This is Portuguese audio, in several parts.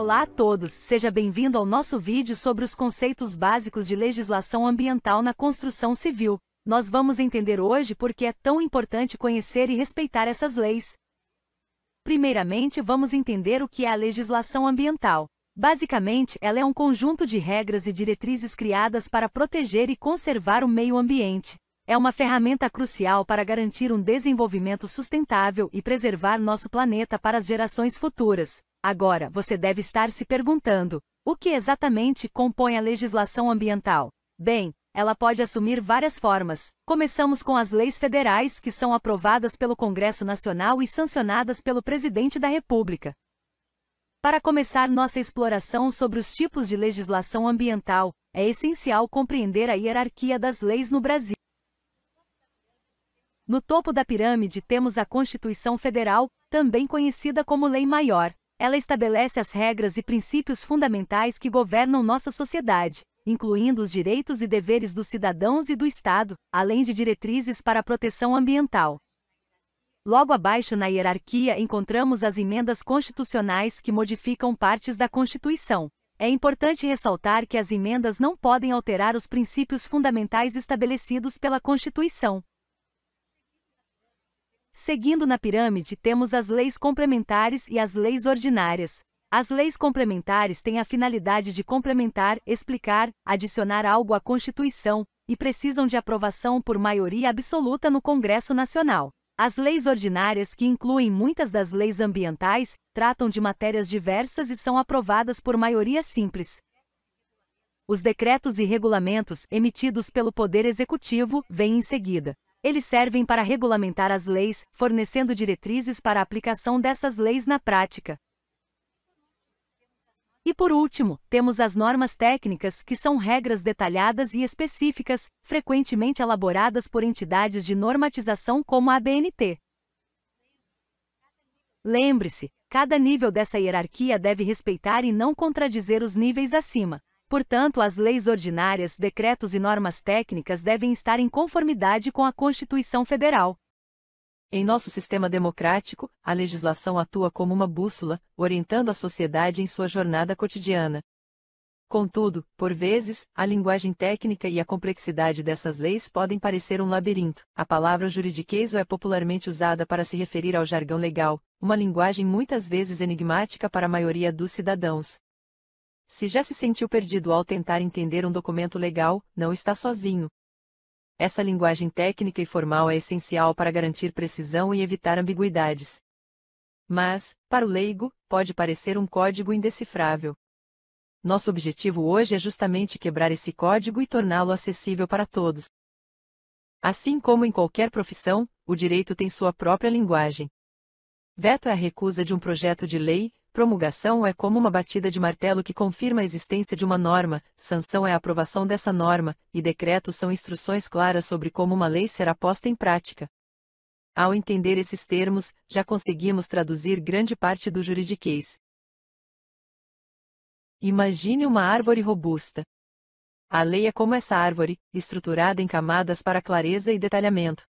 Olá a todos, seja bem-vindo ao nosso vídeo sobre os conceitos básicos de legislação ambiental na construção civil. Nós vamos entender hoje por que é tão importante conhecer e respeitar essas leis. Primeiramente, vamos entender o que é a legislação ambiental. Basicamente, ela é um conjunto de regras e diretrizes criadas para proteger e conservar o meio ambiente. É uma ferramenta crucial para garantir um desenvolvimento sustentável e preservar nosso planeta para as gerações futuras. Agora, você deve estar se perguntando: o que exatamente compõe a legislação ambiental? Bem, ela pode assumir várias formas. Começamos com as leis federais, que são aprovadas pelo Congresso Nacional e sancionadas pelo Presidente da República. Para começar nossa exploração sobre os tipos de legislação ambiental, é essencial compreender a hierarquia das leis no Brasil. No topo da pirâmide temos a Constituição Federal, também conhecida como Lei Maior. Ela estabelece as regras e princípios fundamentais que governam nossa sociedade, incluindo os direitos e deveres dos cidadãos e do Estado, além de diretrizes para a proteção ambiental. Logo abaixo na hierarquia encontramos as emendas constitucionais que modificam partes da Constituição. É importante ressaltar que as emendas não podem alterar os princípios fundamentais estabelecidos pela Constituição. Seguindo na pirâmide temos as leis complementares e as leis ordinárias. As leis complementares têm a finalidade de complementar, explicar, adicionar algo à Constituição, e precisam de aprovação por maioria absoluta no Congresso Nacional. As leis ordinárias, que incluem muitas das leis ambientais, tratam de matérias diversas e são aprovadas por maioria simples. Os decretos e regulamentos, emitidos pelo Poder Executivo, vêm em seguida. Eles servem para regulamentar as leis, fornecendo diretrizes para a aplicação dessas leis na prática. E por último, temos as normas técnicas, que são regras detalhadas e específicas, frequentemente elaboradas por entidades de normatização como a ABNT. Lembre-se, cada nível dessa hierarquia deve respeitar e não contradizer os níveis acima. Portanto, as leis ordinárias, decretos e normas técnicas devem estar em conformidade com a Constituição Federal. Em nosso sistema democrático, a legislação atua como uma bússola, orientando a sociedade em sua jornada cotidiana. Contudo, por vezes, a linguagem técnica e a complexidade dessas leis podem parecer um labirinto. A palavra juridiquês é popularmente usada para se referir ao jargão legal, uma linguagem muitas vezes enigmática para a maioria dos cidadãos. Se já se sentiu perdido ao tentar entender um documento legal, não está sozinho. Essa linguagem técnica e formal é essencial para garantir precisão e evitar ambiguidades. Mas, para o leigo, pode parecer um código indecifrável. Nosso objetivo hoje é justamente quebrar esse código e torná-lo acessível para todos. Assim como em qualquer profissão, o direito tem sua própria linguagem. Veto é a recusa de um projeto de lei. Promulgação é como uma batida de martelo que confirma a existência de uma norma, sanção é a aprovação dessa norma, e decretos são instruções claras sobre como uma lei será posta em prática. Ao entender esses termos, já conseguimos traduzir grande parte do juridiquês. Imagine uma árvore robusta. A lei é como essa árvore, estruturada em camadas para clareza e detalhamento.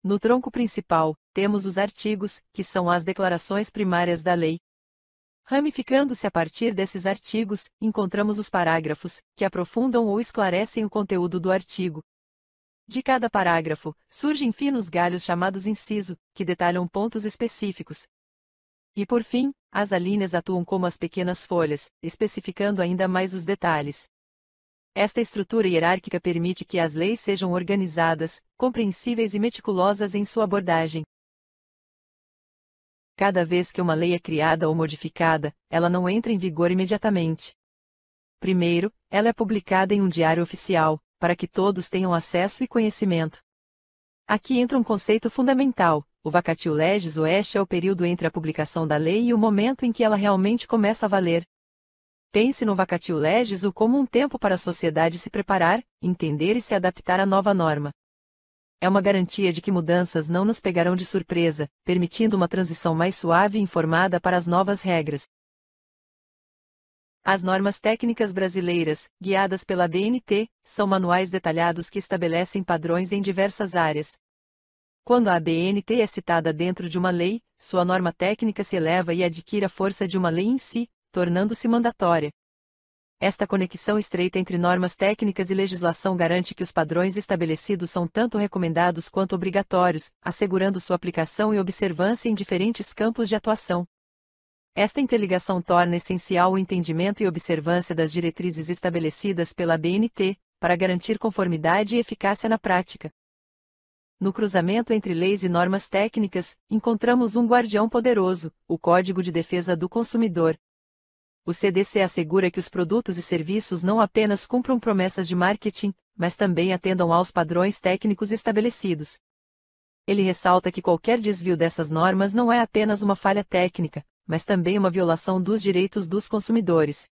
No tronco principal, temos os artigos, que são as declarações primárias da lei. Ramificando-se a partir desses artigos, encontramos os parágrafos, que aprofundam ou esclarecem o conteúdo do artigo. De cada parágrafo, surgem finos galhos chamados inciso, que detalham pontos específicos. E por fim, as alíneas atuam como as pequenas folhas, especificando ainda mais os detalhes. Esta estrutura hierárquica permite que as leis sejam organizadas, compreensíveis e meticulosas em sua abordagem. Cada vez que uma lei é criada ou modificada, ela não entra em vigor imediatamente. Primeiro, ela é publicada em um diário oficial, para que todos tenham acesso e conhecimento. Aqui entra um conceito fundamental: o vacatio legis ou este é o período entre a publicação da lei e o momento em que ela realmente começa a valer. Pense no vacatio legis como um tempo para a sociedade se preparar, entender e se adaptar à nova norma. É uma garantia de que mudanças não nos pegarão de surpresa, permitindo uma transição mais suave e informada para as novas regras. As normas técnicas brasileiras, guiadas pela ABNT, são manuais detalhados que estabelecem padrões em diversas áreas. Quando a ABNT é citada dentro de uma lei, sua norma técnica se eleva e adquire a força de uma lei em si, tornando-se mandatória. Esta conexão estreita entre normas técnicas e legislação garante que os padrões estabelecidos são tanto recomendados quanto obrigatórios, assegurando sua aplicação e observância em diferentes campos de atuação. Esta interligação torna essencial o entendimento e observância das diretrizes estabelecidas pela ABNT, para garantir conformidade e eficácia na prática. No cruzamento entre leis e normas técnicas, encontramos um guardião poderoso, o Código de Defesa do Consumidor. O CDC assegura que os produtos e serviços não apenas cumpram promessas de marketing, mas também atendam aos padrões técnicos estabelecidos. Ele ressalta que qualquer desvio dessas normas não é apenas uma falha técnica, mas também uma violação dos direitos dos consumidores.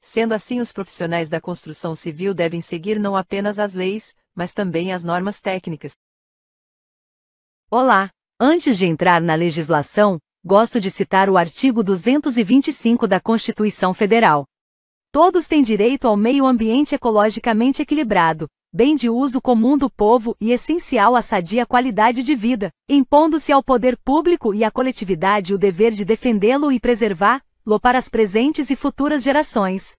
Sendo assim, os profissionais da construção civil devem seguir não apenas as leis, mas também as normas técnicas. Olá! Antes de entrar na legislação, gosto de citar o artigo 225 da Constituição Federal. Todos têm direito ao meio ambiente ecologicamente equilibrado, bem de uso comum do povo e essencial à sadia qualidade de vida, impondo-se ao poder público e à coletividade o dever de defendê-lo e preservá-lo para as presentes e futuras gerações.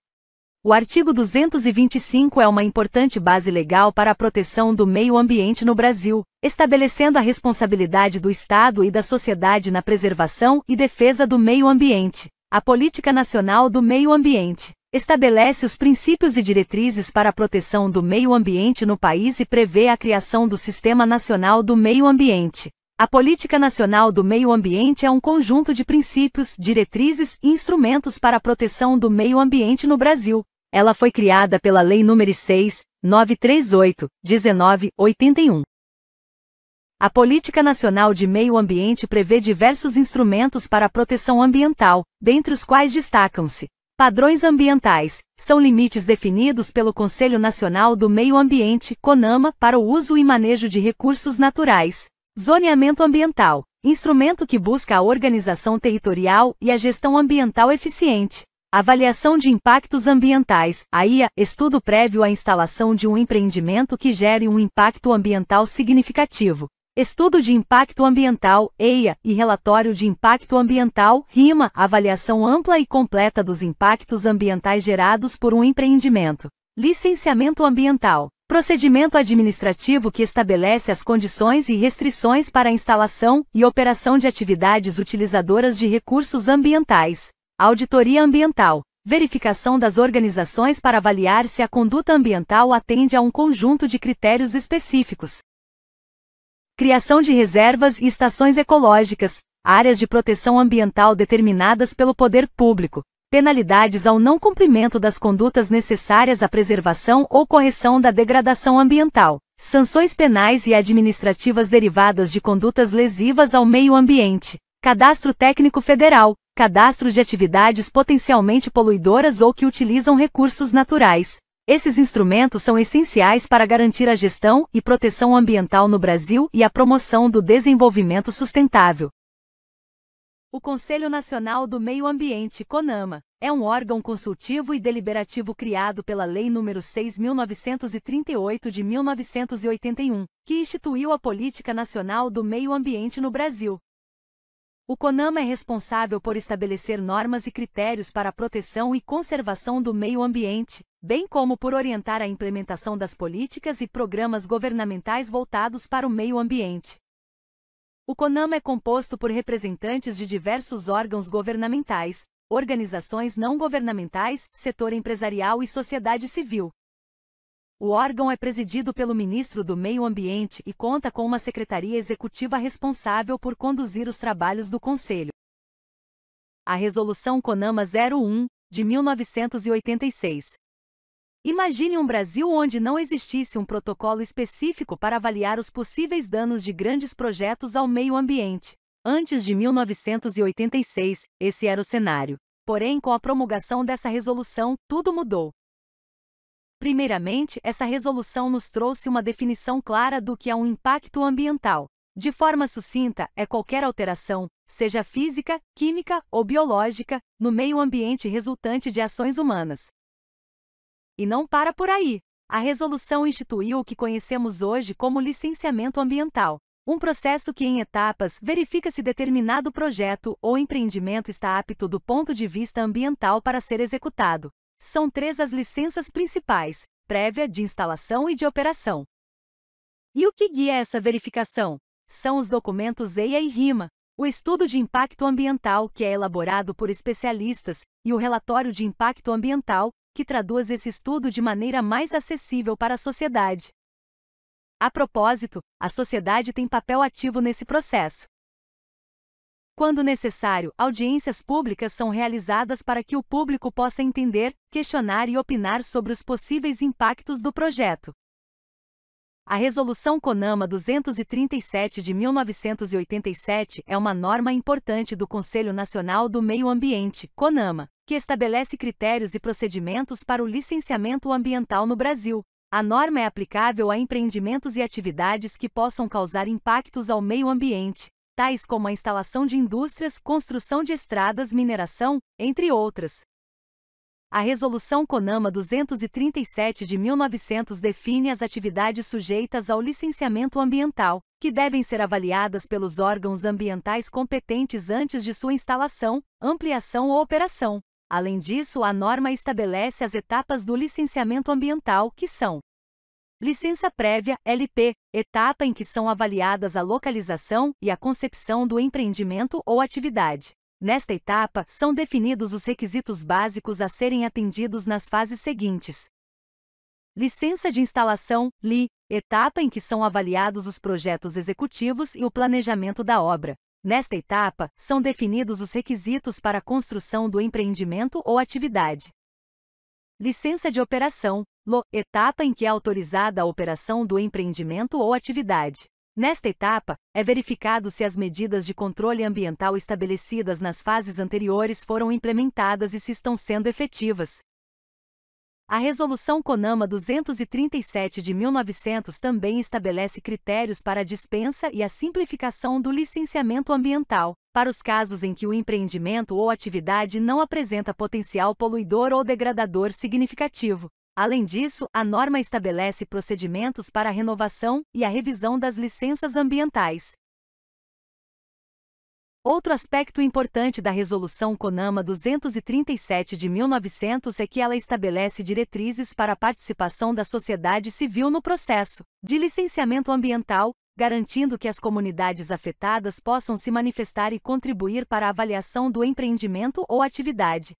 O artigo 225 é uma importante base legal para a proteção do meio ambiente no Brasil, estabelecendo a responsabilidade do Estado e da sociedade na preservação e defesa do meio ambiente. A Política Nacional do Meio Ambiente estabelece os princípios e diretrizes para a proteção do meio ambiente no país e prevê a criação do Sistema Nacional do Meio Ambiente. A Política Nacional do Meio Ambiente é um conjunto de princípios, diretrizes e instrumentos para a proteção do meio ambiente no Brasil. Ela foi criada pela Lei nº 6.938, 1981. A Política Nacional de Meio Ambiente prevê diversos instrumentos para a proteção ambiental, dentre os quais destacam-se: padrões ambientais, são limites definidos pelo Conselho Nacional do Meio Ambiente, CONAMA, para o uso e manejo de recursos naturais. Zoneamento ambiental, instrumento que busca a organização territorial e a gestão ambiental eficiente. Avaliação de impactos ambientais, AIA, estudo prévio à instalação de um empreendimento que gere um impacto ambiental significativo. Estudo de impacto ambiental, EIA, e relatório de impacto ambiental, RIMA, avaliação ampla e completa dos impactos ambientais gerados por um empreendimento. Licenciamento ambiental, procedimento administrativo que estabelece as condições e restrições para a instalação e operação de atividades utilizadoras de recursos ambientais. Auditoria ambiental, verificação das organizações para avaliar se a conduta ambiental atende a um conjunto de critérios específicos. Criação de reservas e estações ecológicas, áreas de proteção ambiental determinadas pelo poder público. Penalidades ao não cumprimento das condutas necessárias à preservação ou correção da degradação ambiental. Sanções penais e administrativas derivadas de condutas lesivas ao meio ambiente. Cadastro Técnico Federal, cadastro de atividades potencialmente poluidoras ou que utilizam recursos naturais. Esses instrumentos são essenciais para garantir a gestão e proteção ambiental no Brasil e a promoção do desenvolvimento sustentável. O Conselho Nacional do Meio Ambiente, CONAMA, é um órgão consultivo e deliberativo criado pela Lei nº 6.938 de 1981, que instituiu a Política Nacional do Meio Ambiente no Brasil. O CONAMA é responsável por estabelecer normas e critérios para a proteção e conservação do meio ambiente, bem como por orientar a implementação das políticas e programas governamentais voltados para o meio ambiente. O CONAMA é composto por representantes de diversos órgãos governamentais, organizações não governamentais, setor empresarial e sociedade civil. O órgão é presidido pelo Ministro do Meio Ambiente e conta com uma secretaria executiva responsável por conduzir os trabalhos do Conselho. A Resolução CONAMA 01, de 1986. Imagine um Brasil onde não existisse um protocolo específico para avaliar os possíveis danos de grandes projetos ao meio ambiente. Antes de 1986, esse era o cenário. Porém, com a promulgação dessa resolução, tudo mudou. Primeiramente, essa resolução nos trouxe uma definição clara do que é um impacto ambiental. De forma sucinta, é qualquer alteração, seja física, química ou biológica, no meio ambiente resultante de ações humanas. E não para por aí. A resolução instituiu o que conhecemos hoje como licenciamento ambiental. Um processo que, em etapas, verifica se determinado projeto ou empreendimento está apto do ponto de vista ambiental para ser executado. São 3 as licenças principais: prévia, de instalação e de operação. E o que guia essa verificação? São os documentos EIA e RIMA, o estudo de impacto ambiental, que é elaborado por especialistas, e o relatório de impacto ambiental, que traduz esse estudo de maneira mais acessível para a sociedade. A propósito, a sociedade tem papel ativo nesse processo. Quando necessário, audiências públicas são realizadas para que o público possa entender, questionar e opinar sobre os possíveis impactos do projeto. A Resolução CONAMA 237 de 1987 é uma norma importante do Conselho Nacional do Meio Ambiente, CONAMA, que estabelece critérios e procedimentos para o licenciamento ambiental no Brasil. A norma é aplicável a empreendimentos e atividades que possam causar impactos ao meio ambiente, tais como a instalação de indústrias, construção de estradas, mineração, entre outras. A Resolução CONAMA 237 de 1900 define as atividades sujeitas ao licenciamento ambiental, que devem ser avaliadas pelos órgãos ambientais competentes antes de sua instalação, ampliação ou operação. Além disso, a norma estabelece as etapas do licenciamento ambiental, que são: licença prévia, LP, etapa em que são avaliadas a localização e a concepção do empreendimento ou atividade. Nesta etapa, são definidos os requisitos básicos a serem atendidos nas fases seguintes. Licença de instalação, LI, etapa em que são avaliados os projetos executivos e o planejamento da obra. Nesta etapa, são definidos os requisitos para a construção do empreendimento ou atividade. Licença de operação, LO, etapa em que é autorizada a operação do empreendimento ou atividade. Nesta etapa, é verificado se as medidas de controle ambiental estabelecidas nas fases anteriores foram implementadas e se estão sendo efetivas. A Resolução CONAMA 237 de 1900 também estabelece critérios para a dispensa e a simplificação do licenciamento ambiental, para os casos em que o empreendimento ou atividade não apresenta potencial poluidor ou degradador significativo. Além disso, a norma estabelece procedimentos para a renovação e a revisão das licenças ambientais. Outro aspecto importante da Resolução CONAMA 237 de 1900 é que ela estabelece diretrizes para a participação da sociedade civil no processo de licenciamento ambiental, garantindo que as comunidades afetadas possam se manifestar e contribuir para a avaliação do empreendimento ou atividade.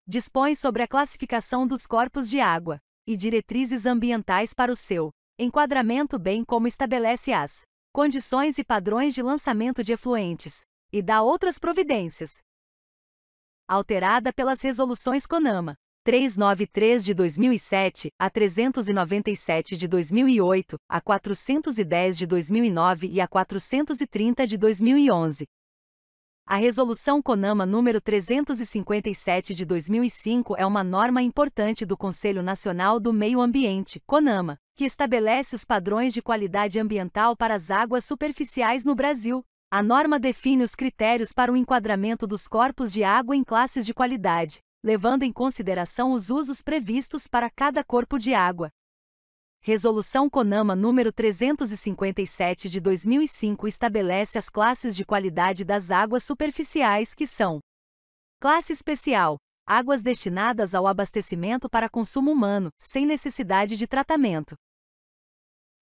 Dispõe sobre a classificação dos corpos de água e diretrizes ambientais para o seu enquadramento, bem como estabelece as condições e padrões de lançamento de efluentes, e dá outras providências. Alterada pelas Resoluções CONAMA 393 de 2007, a 397 de 2008, a 410 de 2009 e a 430 de 2011. A Resolução CONAMA número 357 de 2005 é uma norma importante do Conselho Nacional do Meio Ambiente, CONAMA, que estabelece os padrões de qualidade ambiental para as águas superficiais no Brasil. A norma define os critérios para o enquadramento dos corpos de água em classes de qualidade, levando em consideração os usos previstos para cada corpo de água. Resolução CONAMA número 357 de 2005 estabelece as classes de qualidade das águas superficiais, que são: classe especial, águas destinadas ao abastecimento para consumo humano, sem necessidade de tratamento.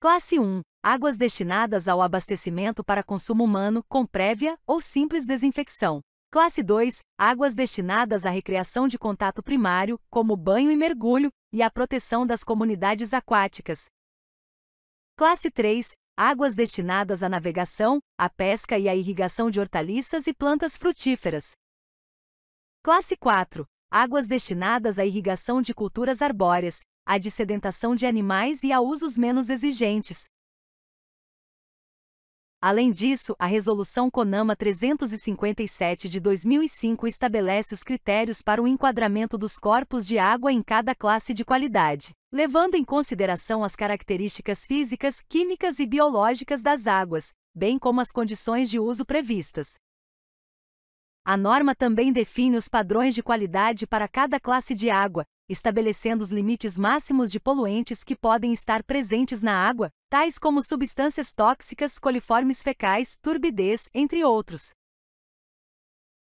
Classe 1, águas destinadas ao abastecimento para consumo humano, com prévia ou simples desinfecção. Classe 2, águas destinadas à recreação de contato primário, como banho e mergulho, e à proteção das comunidades aquáticas. Classe 3, águas destinadas à navegação, à pesca e à irrigação de hortaliças e plantas frutíferas. Classe 4, águas destinadas à irrigação de culturas arbóreas, à dissedentação de animais e a usos menos exigentes. Além disso, a Resolução CONAMA 357 de 2005 estabelece os critérios para o enquadramento dos corpos de água em cada classe de qualidade, levando em consideração as características físicas, químicas e biológicas das águas, bem como as condições de uso previstas. A norma também define os padrões de qualidade para cada classe de água, estabelecendo os limites máximos de poluentes que podem estar presentes na água, tais como substâncias tóxicas, coliformes fecais, turbidez, entre outros.